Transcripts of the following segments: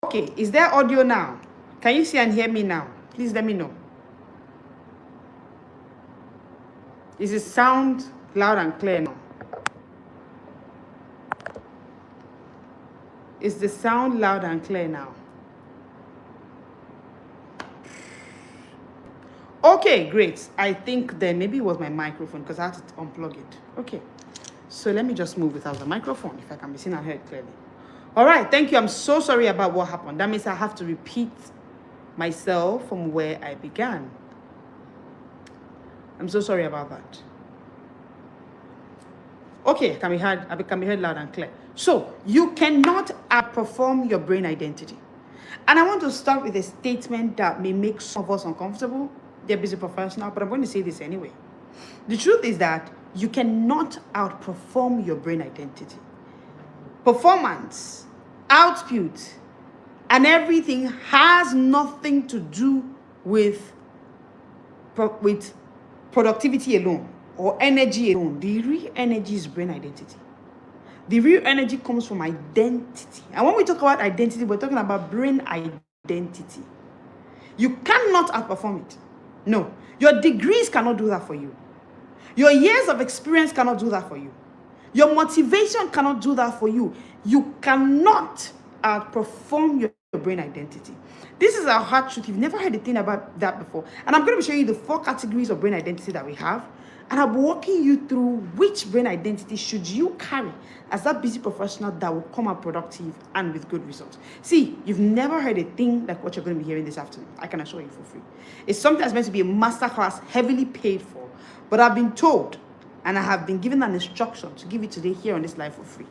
Okay, is there audio now? Can you see and hear me now? Please let me know. Is it sound loud and clear now? Is the sound loud and clear now? Okay, great. I think then maybe it was my microphone because I had to unplug it. Okay, so let me just move without the microphone if I can be seen and heard clearly. All right, thank you. I'm so sorry about what happened. That means I have to repeat myself from where I began. I'm so sorry about that. Okay, can be heard loud and clear. So you cannot outperform your brain identity. And I want to start with a statement that may make some of us uncomfortable. They're busy professional, but I'm going to say this anyway. The truth is that you cannot outperform your brain identity. Performance, output, and everything has nothing to do with productivity alone or energy alone. The real energy is brain identity. The real energy comes from identity. And when we talk about identity, we're talking about brain identity. You cannot outperform it. No. Your degrees cannot do that for you. Your years of experience cannot do that for you. Your motivation cannot do that for you. You cannot outperform your brain identity. This is our hard truth. You've never heard a thing about that before. And I'm going to be showing you the 4 categories of brain identity that we have. And I'll be walking you through which brain identity should you carry as that busy professional that will come out productive and with good results. See, you've never heard a thing like what you're going to be hearing this afternoon. I can assure you for free. It's something that's meant to be a masterclass, heavily paid for. But I've been told, and I have been given an instruction to give it today here on this live for free.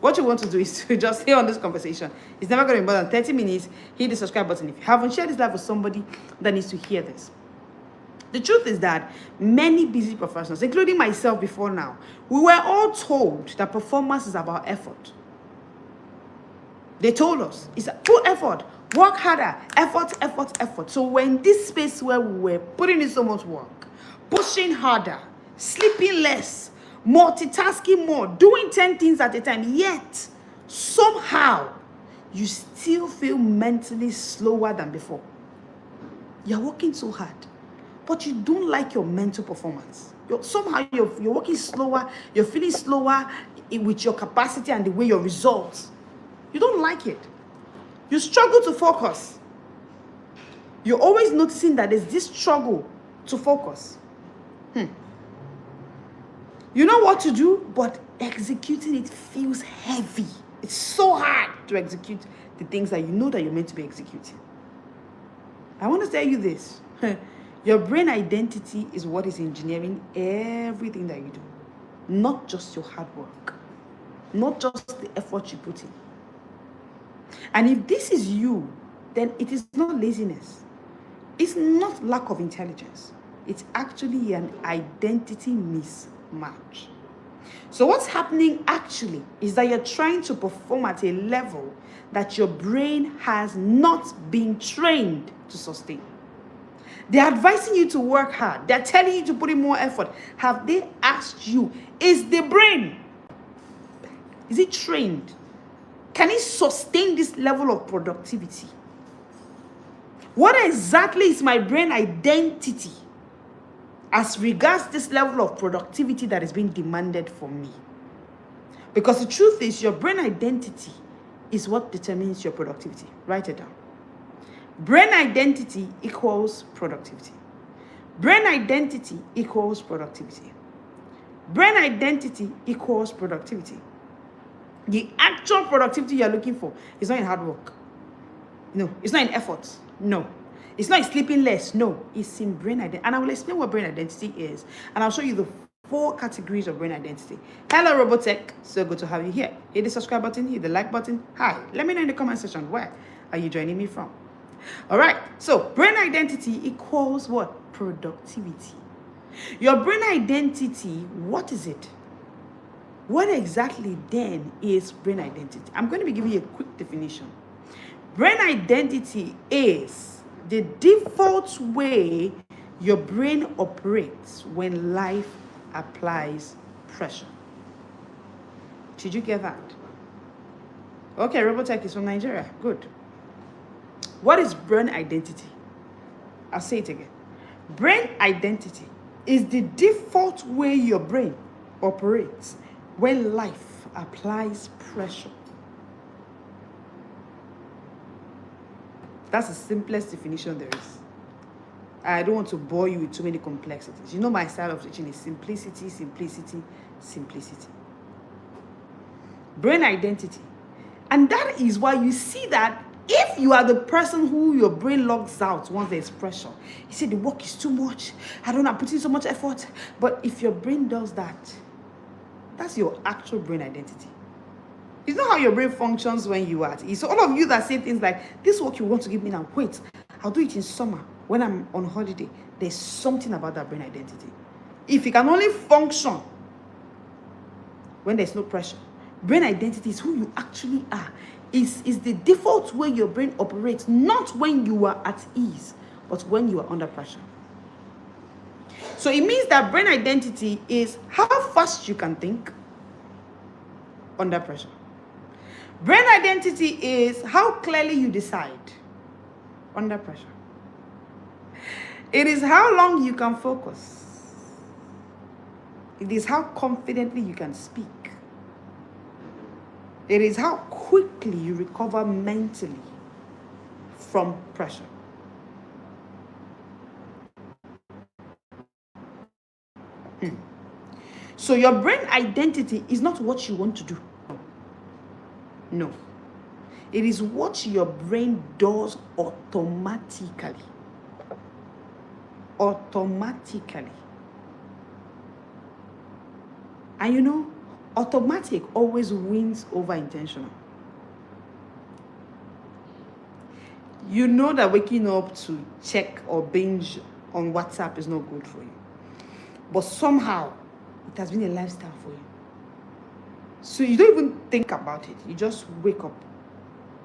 What you want to do is to just hear on this conversation. It's never going to be more than 30 minutes. Hit the subscribe button if you haven't. Share this live with somebody that needs to hear this. The truth is that many busy professionals, including myself before now, we were all told that performance is about effort. They told us it's put effort, work harder, effort, effort, effort. So we're in this space where we were putting in so much work, pushing harder, sleeping less, multitasking more, doing 10 things at a time, yet somehow you still feel mentally slower than before. You're working so hard, but you don't like your mental performance. You're working slower, you're feeling slower with your capacity and the way your results. You don't like it. You struggle to focus. You're always noticing that there's this struggle to focus. You know what to do, but executing it feels heavy. It's so hard to execute the things that you know that you're meant to be executing. I want to tell you this. Your brain identity is what is engineering everything that you do. Not just your hard work. Not just the effort you put in. And if this is you, then it is not laziness. It's not lack of intelligence. It's actually an identity mismatch. So what's happening actually is that you're trying to perform at a level that your brain has not been trained to sustain. They're advising you to work hard. They're telling you to put in more effort. Have they asked you, is the brain, is it trained? Can it sustain this level of productivity? What exactly is my brain identity as regards this level of productivity that is being demanded from me? Because the truth is, your brain identity is what determines your productivity. Write it down. Brain identity equals productivity. Brain identity equals productivity. Brain identity equals productivity. The actual productivity you're looking for is not in hard work. No. It's not in effort. No. It's not in sleeping less. No. It's in brain identity. And I will explain what brain identity is. And I'll show you the 4 categories of brain identity. Hello, Robotech. So good to have you here. Hit the subscribe button. Hit the like button. Hi. Let me know in the comment section, where are you joining me from? All right. So brain identity equals what? Productivity. Your brain identity, what is it? What exactly then is brain identity? I'm going to be giving you a quick definition. Brain identity is the default way your brain operates when life applies pressure. Did you get that? Okay, Robotech is from Nigeria. Good. What is brain identity? I'll say it again. Brain identity is the default way your brain operates when life applies pressure. That's the simplest definition there is. I don't want to bore you with too many complexities. You know my style of teaching is simplicity, simplicity, simplicity. Brain identity. And that is why you see that if you are the person who your brain logs out once there's pressure, you say the work is too much, I don't know, I'm putting so much effort. But if your brain does that, that's your actual brain identity. It's not how your brain functions when you are at ease. So all of you that say things like, this work you want to give me now, wait, I'll do it in summer when I'm on holiday. There's something about that brain identity. If you can only function when there's no pressure, brain identity is who you actually are. Is the default way your brain operates, not when you are at ease, but when you are under pressure. So it means that brain identity is how fast you can think under pressure. Brain identity is how clearly you decide under pressure. It is how long you can focus. It is how confidently you can speak. It is how quickly you recover mentally from pressure. So your brain identity is not what you want to do. No. It is what your brain does automatically. Automatically. And you know, automatic always wins over intentional. You know that waking up to check or binge on WhatsApp is not good for you. But somehow, it has been a lifestyle for you. So you don't even think about it. You just wake up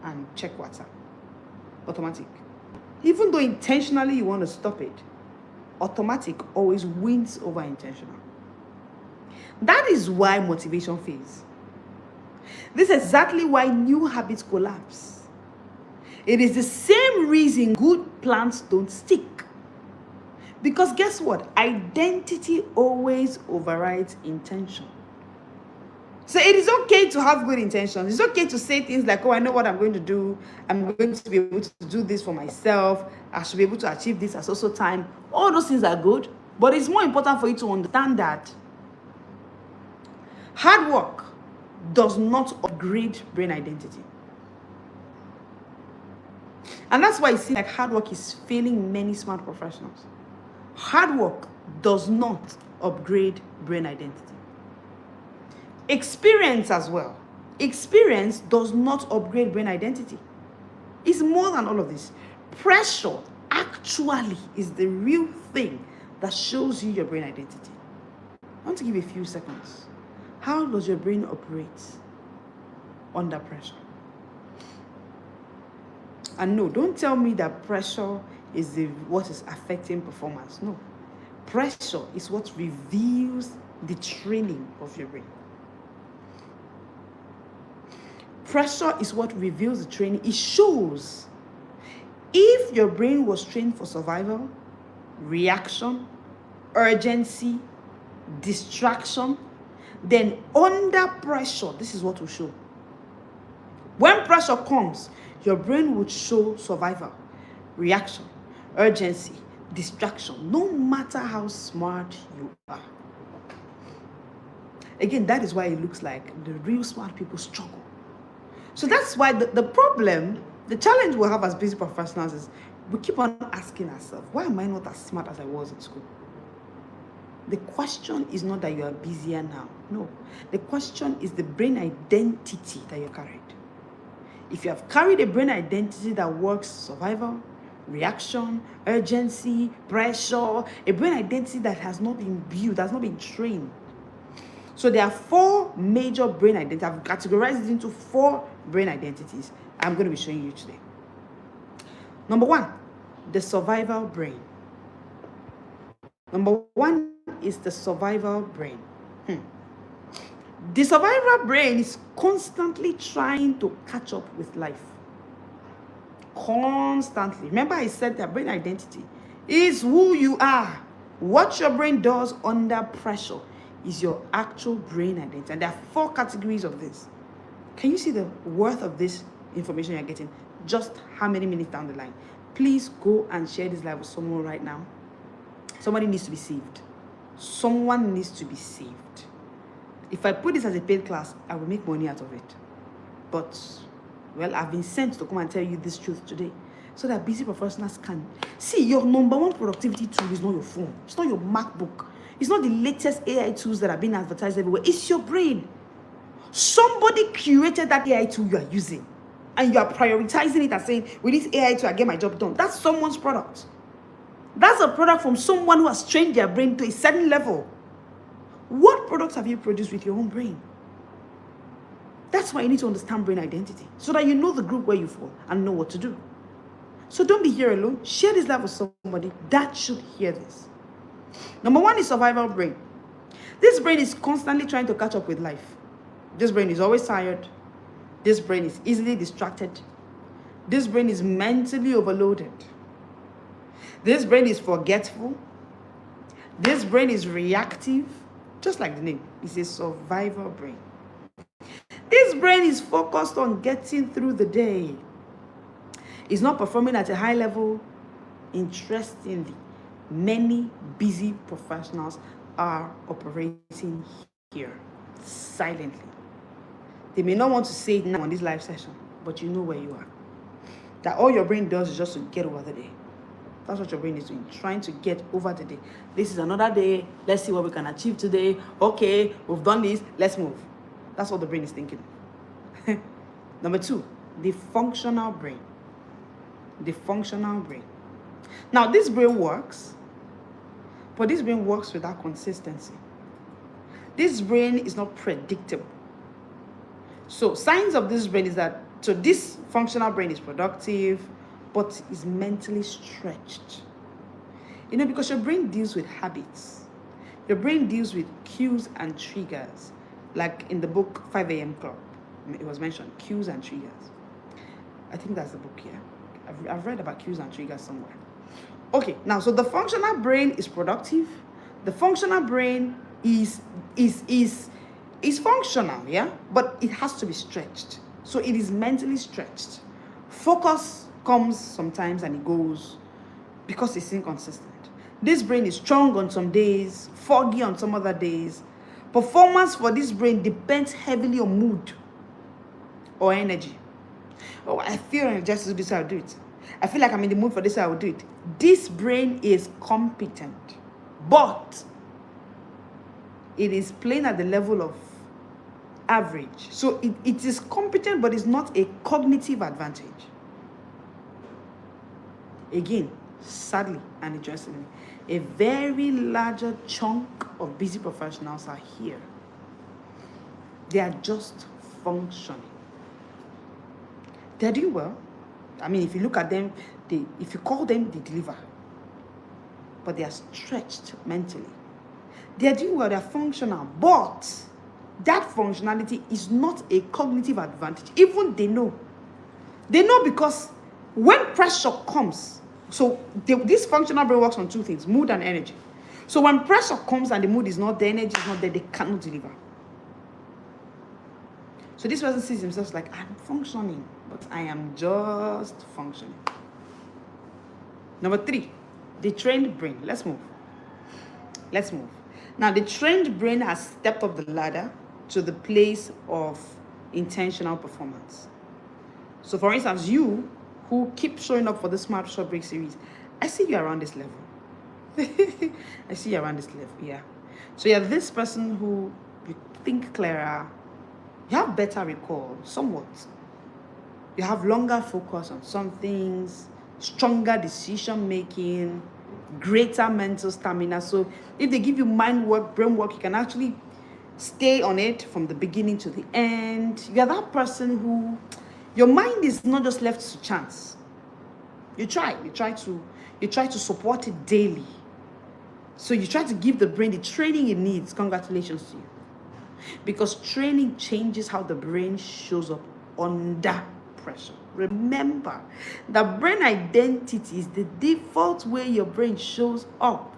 and check WhatsApp. Automatic. Even though intentionally you want to stop it, automatic always wins over intentional. That is why motivation fails. This is exactly why new habits collapse. It is the same reason good plans don't stick. Because guess what? Identity always overrides intention. So it is okay to have good intentions. It's okay to say things like, oh, I know what I'm going to do. I'm going to be able to do this for myself. I should be able to achieve this at also time. All those things are good. But it's more important for you to understand that hard work does not upgrade brain identity. And that's why it seems like hard work is failing many smart professionals. Hard work does not upgrade brain identity. Experience as well. Experience does not upgrade brain identity. It's more than all of this. Pressure actually is the real thing that shows you your brain identity. I want to give you a few seconds. How does your brain operate under pressure? And no, don't tell me that pressure is what is affecting performance. No. Pressure is what reveals the training of your brain. Pressure is what reveals the training. It shows if your brain was trained for survival, reaction, urgency, distraction, then under pressure, this is what will show. When pressure comes, your brain would show survival, reaction, urgency, distraction, no matter how smart you are. Again, that is why it looks like the real smart people struggle. So that's why the problem, the challenge we have as busy professionals is we keep on asking ourselves, why am I not as smart as I was in school? The question is not that you are busier now. No. The question is the brain identity that you carried. If you have carried a brain identity that works survival, reaction, urgency, pressure, a brain identity that has not been built, has not been trained. So there are 4 major brain identities. I've categorized it into 4 brain identities I'm going to be showing you today. Number 1, the survival brain. Number 1 is the survival brain. The survival brain is constantly trying to catch up with life. constantly. Remember I said that brain identity is who you are. What your brain does under pressure is your actual brain identity. And there are 4 categories of this. Can you see the worth of this information you're getting? Just how many minutes down the line? Please go and share this live with someone right now. Somebody needs to be saved. Someone needs to be saved. If I put this as a paid class, I will make money out of it. But, well, I've been sent to come and tell you this truth today so that busy professionals can see your number 1 productivity tool is not your phone. It's not your MacBook. It's not the latest AI tools that are being advertised everywhere. It's your brain. Somebody curated that AI tool you are using, and you are prioritizing it and saying, with this AI tool, I get my job done. That's someone's product. That's a product from someone who has trained their brain to a certain level. What products have you produced with your own brain? That's why you need to understand brain identity, so that you know the group where you fall and know what to do. So don't be here alone. Share this live with somebody that should hear this. Number 1 is survival brain. This brain is constantly trying to catch up with life. This brain is always tired. This brain is easily distracted. This brain is mentally overloaded. This brain is forgetful. This brain is reactive. Just like the name, it's a survival brain. This brain is focused on getting through the day. It's not performing at a high level. Interestingly, many busy professionals are operating here silently. They may not want to say it now on this live session, but you know where you are. That all your brain does is just to get over the day. That's what your brain is doing, trying to get over the day. This is another day. Let's see what we can achieve today. Okay, we've done this. Let's move. That's what the brain is thinking. Number 2, the functional brain. The functional brain. Now, this brain works, but this brain works without consistency. This brain is not predictable. So, signs of this brain is that, so this functional brain is productive, but is mentally stretched. You know, because your brain deals with habits. Your brain deals with cues and triggers. Like in the book 5 a.m. Club, it was mentioned, cues and triggers. I think that's the book here. I've read about cues and triggers somewhere. Okay, now, so the functional brain is productive. The functional brain is functional, yeah? But it has to be stretched. So it is mentally stretched. Focus comes sometimes and it goes because it's inconsistent. This brain is strong on some days, foggy on some other days. Performance for this brain depends heavily on mood or energy. Oh, I feel energetic to do this, I'll do it. I feel like I'm in the mood for this, I will do it. This brain is competent, but it is playing at the level of average. So it is competent, but it's not a cognitive advantage. Again, sadly and interestingly, a very larger chunk of busy professionals are here. They are just functioning. They're doing well. I mean, if you look at them, if you call them, they deliver. But they are stretched mentally. They're doing well, they're functional, but that functionality is not a cognitive advantage. Even they know. They know because when pressure comes, so this functional brain works on 2 things, mood and energy. So when pressure comes and the mood is not there, energy is not there, they cannot deliver. So this person sees himself like, I'm functioning, but I am just functioning. Number 3, the trained brain. Let's move. Now, the trained brain has stepped up the ladder to the place of intentional performance. So for instance, you who keep showing up for the Smart Short Break series, I see you around this level. I see you around this level, yeah. So you're this person who you think clearer, you have better recall, somewhat. You have longer focus on some things, stronger decision making, greater mental stamina. So if they give you mind work, brain work, you can actually stay on it from the beginning to the end. You're that person who, your mind is not just left to chance. You try to support it daily. So you try to give the brain the training it needs. Congratulations to you. Because training changes how the brain shows up under pressure. Remember that brain identity is the default way your brain shows up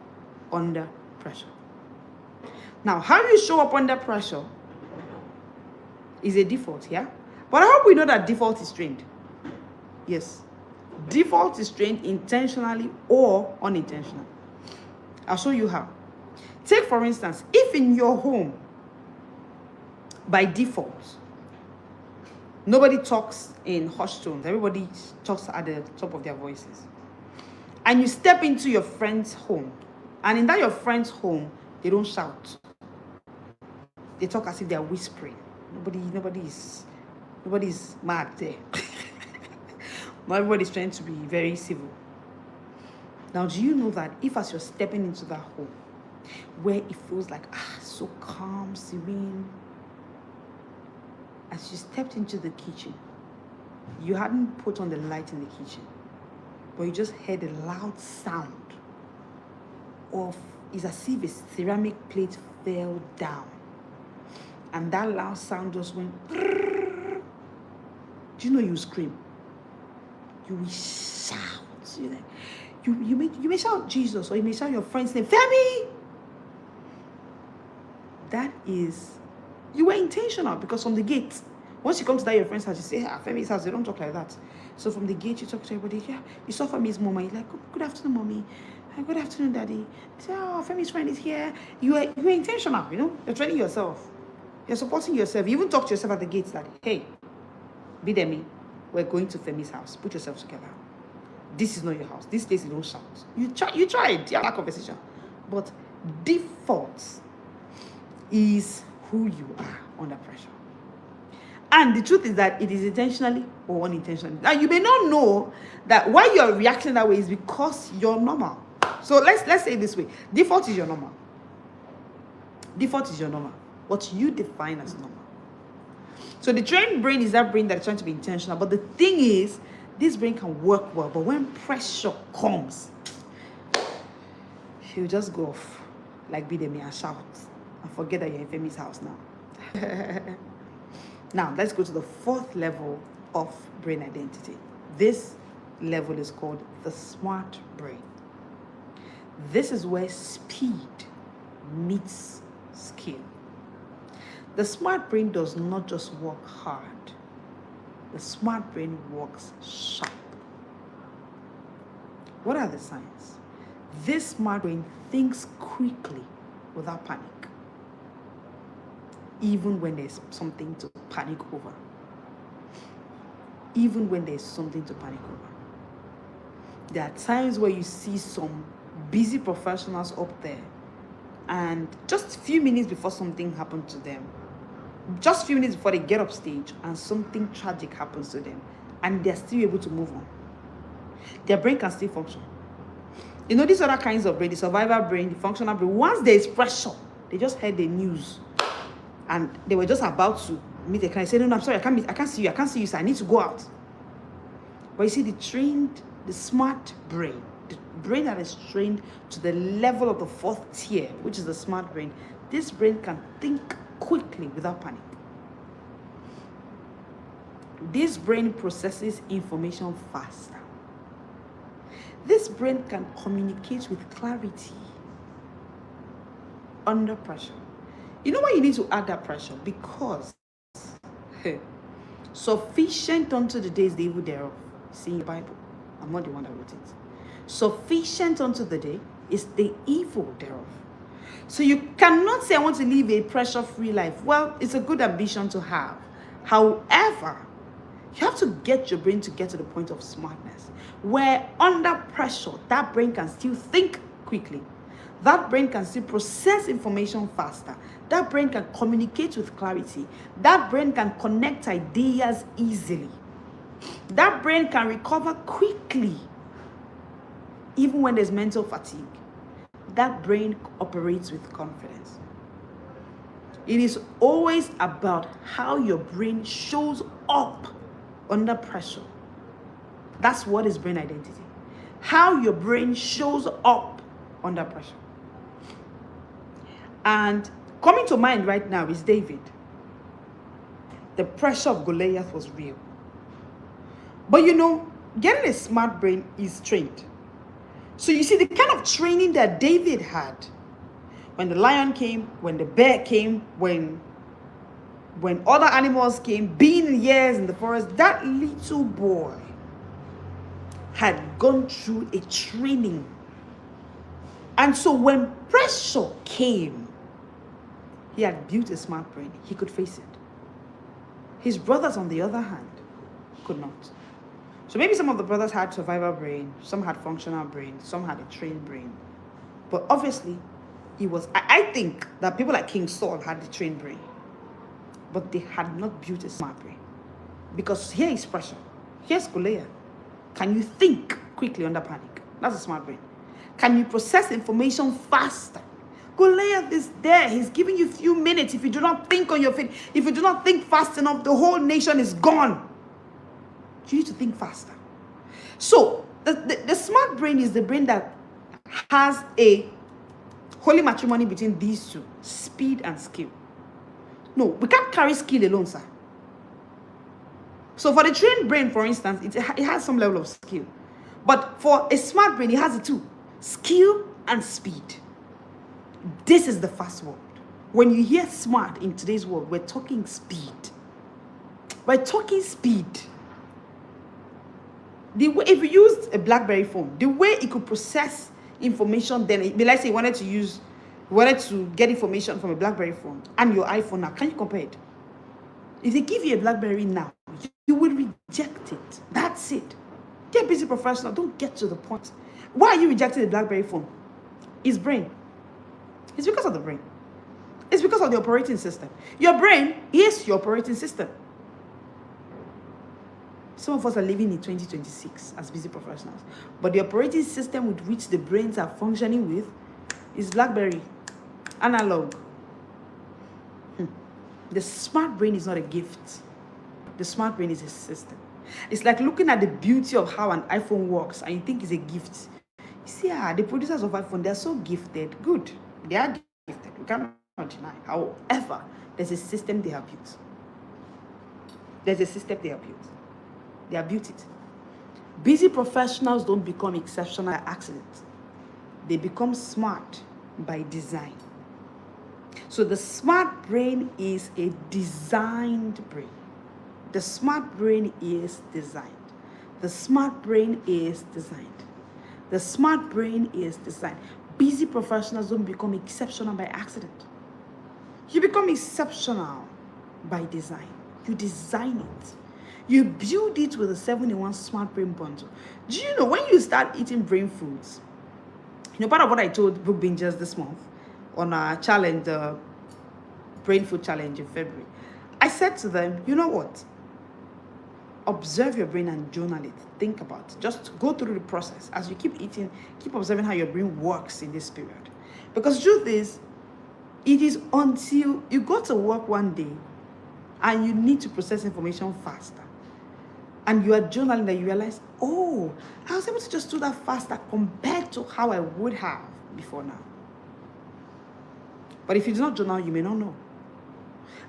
under pressure. Now, how you show up under pressure is a default, yeah? But I hope we know that default is trained. Yes. Default is trained intentionally or unintentionally. I'll show you how. Take, for instance, if in your home, by default, nobody talks in hushed tones, everybody talks at the top of their voices, and you step into your friend's home, and in that your friend's home, they don't shout. They talk as if they are whispering. Nobody's mad there. Not everybody's trying to be very civil. Now, do you know that if as you're stepping into that home, where it feels like, so calm, serene, as you stepped into the kitchen, you hadn't put on the light in the kitchen, but you just heard a loud sound of, it's as if a ceramic plate fell down. And that loud sound just went, do you know you scream? You will shout. You may shout Jesus, or you may shout your friend's name, Femi. That is, you were intentional, because from the gate, once you come to that your friend's house, you say, Femi's house, they don't talk like that. So from the gate, you talk to everybody, you saw Femi's mom, you're like, good afternoon, mommy. Good afternoon, daddy. So, Femi's friend is here. You are intentional, you're training yourself. You're supporting yourself. You even talk to yourself at the gate that, hey, Bidemi, we're going to Femi's house. Put yourself together. This is not your house. This place you don't shout. You tried. You have that conversation. But default is who you are under pressure. And the truth is that it is intentionally or unintentionally. Now, you may not know that why you're reacting that way is because you're normal. So let's say it this way. Default is your normal. Default is your normal. What you define as normal. So the trained brain is that brain that's trying to be intentional. But the thing is, this brain can work well. But when pressure comes, he'll just go off like Bidemi and shout and forget that you're in Femi's house now. Now, let's go to the fourth level of brain identity. This level is called the smart brain. This is where speed meets skill. The smart brain does not just work hard. The smart brain works sharp. What are the signs? This smart brain thinks quickly without panic, even when there's something to panic over. Even when there's something to panic over. There are times where you see some busy professionals up there, and just a few minutes before something happens to them, just a few minutes before they get up stage and something tragic happens to them, and they're still able to move on. Their brain can still function. These other kinds of brain, the survivor brain, the functional brain, once there is pressure, they just heard the news and they were just about to meet a client. Say, no, I'm sorry, I can't see you, so I need to go out. But you see, the smart brain, the brain that is trained to the level of the fourth tier, which is the smart brain, this brain can think quickly without panic. This brain processes information faster. This brain can communicate with clarity under pressure. You know why you need to add that pressure? Because sufficient unto the day is the evil thereof. See in the Bible. I'm not the one that wrote it. Sufficient unto the day is the evil thereof. So you cannot say, I want to live a pressure-free life. Well, it's a good ambition to have. However, you have to get your brain to get to the point of smartness, where under pressure, that brain can still think quickly. That brain can still process information faster. That brain can communicate with clarity. That brain can connect ideas easily. That brain can recover quickly, even when there's mental fatigue. That brain operates with confidence. It is always about how your brain shows up under pressure. That's what is brain identity. How your brain shows up under pressure. And coming to mind right now is David. The pressure of Goliath was real. But you know, getting a smart brain is trained. So you see the kind of training that David had when the lion came, when the bear came, when other animals came, being years in the forest, that little boy had gone through a training. And so when pressure came, he had built a smart brain. He could face it. His brothers, on the other hand, could not. So maybe some of the brothers had survival brain, some had functional brain, some had a trained brain. But obviously, I think that people like King Saul had the trained brain, but they had not built a smart brain. Because here is pressure. Here's Goliath. Can you think quickly under panic? That's a smart brain. Can you process information faster? Goliath is there. He's giving you a few minutes. If you do not think on your feet, if you do not think fast enough, the whole nation is gone. You need to think faster. So, the smart brain is the brain that has a holy matrimony between these two, speed and skill. No, we can't carry skill alone, sir. So for the trained brain, for instance, it has some level of skill. But for a smart brain, it has the two, skill and speed. This is the fast world. When you hear smart in today's world, we're talking speed. We're talking speed. If you used a BlackBerry phone, the way it could process information then, let's say you wanted to get information from a BlackBerry phone and your iPhone now, can you compare it? If they give you a BlackBerry now, you will reject it. That's it. Dear busy professional, don't get to the point. Why are you rejecting the BlackBerry phone? It's brain. It's because of the brain. It's because of the operating system. Your brain is your operating system. Some of us are living in 2026 as busy professionals. But the operating system with which the brains are functioning with is BlackBerry, analog. The smart brain is not a gift. The smart brain is a system. It's like looking at the beauty of how an iPhone works and you think it's a gift. You see, the producers of iPhone, they're so gifted. Good. They are gifted. We cannot deny. However, there's a system they have built. There's a system they have built. They have built it. Busy professionals don't become exceptional by accident. They become smart by design. So the smart brain is a designed brain. The smart brain is designed. The smart brain is designed. The smart brain is designed. Busy professionals don't become exceptional by accident. You become exceptional by design. You design it. You build it with a 7-in-1 smart brain bundle. Do you know when you start eating brain foods? You know, part of what I told book bingers this month on our challenge, the brain food challenge in February, I said to them, you know what? Observe your brain and journal it. Think about it. Just go through the process. As you keep eating, keep observing how your brain works in this period. Because the truth is, it is until you go to work one day and you need to process information faster, and you are journaling that you realize, oh, I was able to just do that faster compared to how I would have before now. But if you do not journal, you may not know.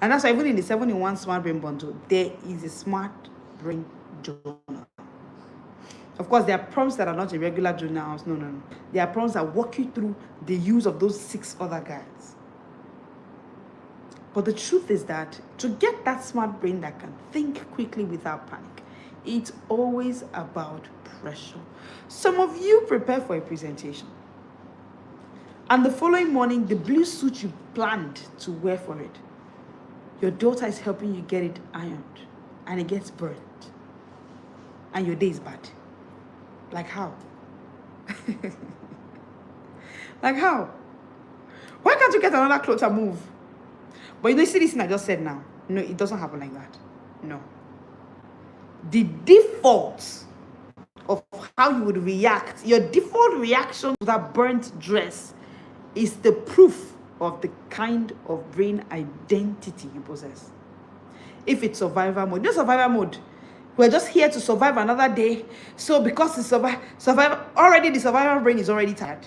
And that's why even in the 7-in-1 smart brain bundle, there is a smart brain journal. Of course, there are prompts that are not in regular journals. No. There are prompts that walk you through the use of those 6 other guides. But the truth is that to get that smart brain that can think quickly without panic, it's always about pressure. Some of you prepare for a presentation, and the following morning, the blue suit you planned to wear for it, your daughter is helping you get it ironed, and it gets burnt, and your day is bad. Like how? Like how? Why can't you get another clothes and move? But you see this thing I just said now. No, it doesn't happen like that. No. The default of how you would react, your default reaction to that burnt dress is the proof of the kind of brain identity you possess. If it's survival mode, no survival mode. We're just here to survive another day. So because it's survival, already the survival brain is already tired.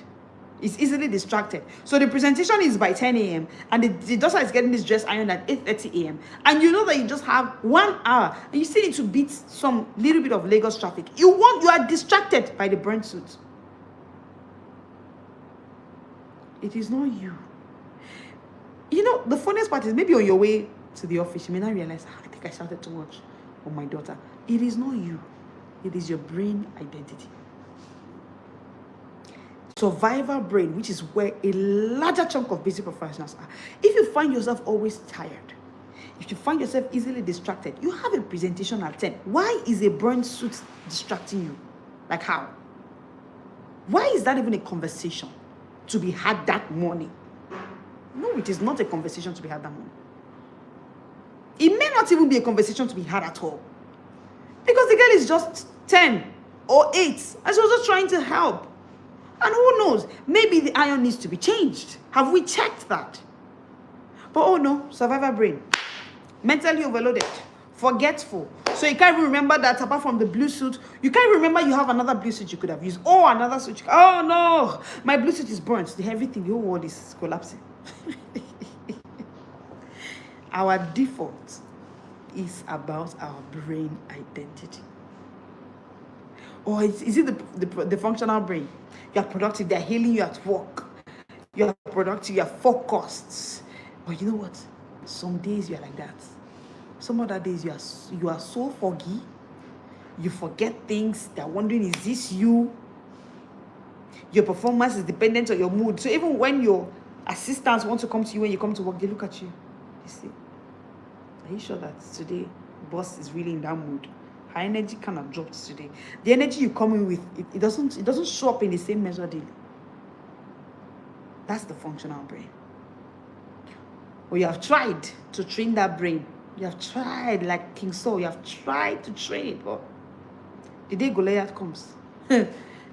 Is easily distracted. So the presentation is by 10 a.m. and the doctor is getting this dress ironed at 8:30 a.m. And you know that you just have 1 hour and you still need to beat some little bit of Lagos traffic. You are distracted by the burnt suit. It is not you. You know, the funniest part is maybe on your way to the office, you may not realize, I think I shouted too much on my daughter. It is not you. It is your brain identity. Survivor brain, which is where a larger chunk of busy professionals are. If you find yourself always tired, if you find yourself easily distracted, you have a presentation at 10. Why is a burnt suit distracting you? Like how? Why is that even a conversation to be had that morning? No, it is not a conversation to be had that morning. It may not even be a conversation to be had at all. Because the girl is just 10 or 8 and she was just trying to help. And who knows, maybe the iron needs to be changed. Have we checked that? But oh no, survivor brain. Mentally overloaded, forgetful. So you can't even remember that apart from the blue suit, you can't remember you have another blue suit you could have used. Oh, another suit. Oh no, my blue suit is burnt. Everything, the whole world is collapsing. Our default is about our brain identity. Or is it the functional brain? You are productive, they're hailing you at work. You are productive, you are focused. But you know what? Some days you are like that. Some other days you are so foggy. You forget things. They're wondering, is this you? Your performance is dependent on your mood. So even when your assistants want to come to you when you come to work, they look at you. You see, are you sure that today boss is really in that mood? Her energy kind of dropped today. The energy you come in with, it doesn't show up in the same measure daily. That's the functional brain. Well, you have tried to train that brain. You have tried, like King Saul, you have tried to train it, but the day Goliath comes, the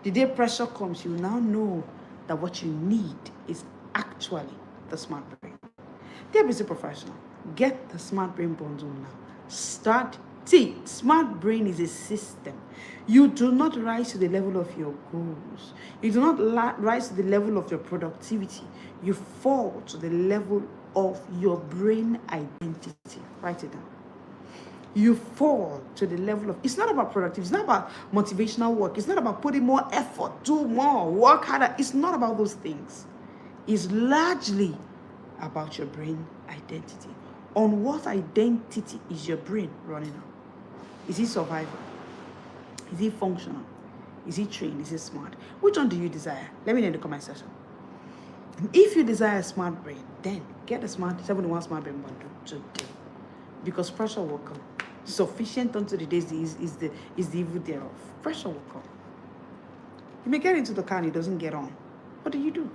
day pressure comes, you now know that what you need is actually the smart brain. Dear busy professional, get the smart brain bundle now. Smart brain is a system. You do not rise to the level of your goals. You do not rise to the level of your productivity. You fall to the level of your brain identity. Write it down. You fall to the level of, it's not about productivity. It's not about motivational work. It's not about putting more effort, do more, work harder. It's not about those things. It's largely about your brain identity. On what identity is your brain running on? Is it survival? Is it functional? Is it trained? Is it smart? Which one do you desire? Let me know in the comment section. If you desire a smart brain, then get a 71 smart brain bundle today. Because pressure will come. Sufficient unto the days is the evil thereof. Pressure will come. You may get into the car and it doesn't get on. What do?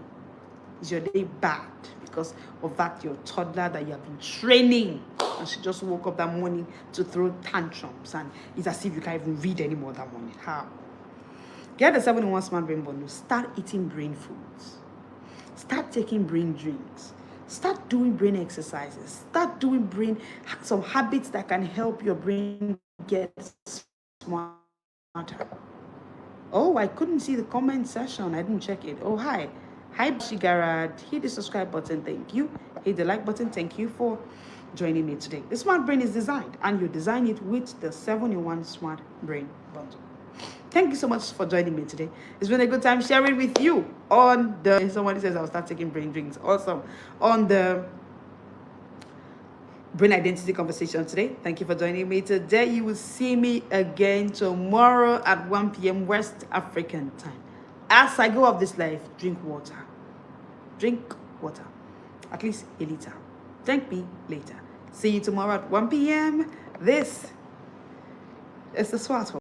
Is your day bad because of that your toddler that you have been training and she just woke up that morning to throw tantrums and it's as if you can't even read anymore that morning? How? Get the 7-in-1 smart brain bundle. Start eating brain foods. Start taking brain drinks. Start doing brain exercises. Start doing some habits that can help your brain get smarter. Oh, I couldn't see the comment section. I didn't check it. Oh, hi. Hi, Shigarad. Hit the subscribe button. Thank you. Hit the like button. Thank you for joining me today. The smart brain is designed, and you design it with the 7-in-1 smart brain bundle. Thank you so much for joining me today. It's been a good time sharing with you on the, somebody says I'll start taking brain drinks. Awesome. On the brain identity conversation today. Thank you for joining me today. You will see me again tomorrow at 1 p.m. West African time. As I go off this life, drink water. Drink water. At least a liter. Thank me later. See you tomorrow at 1 p.m. This is the SWAT.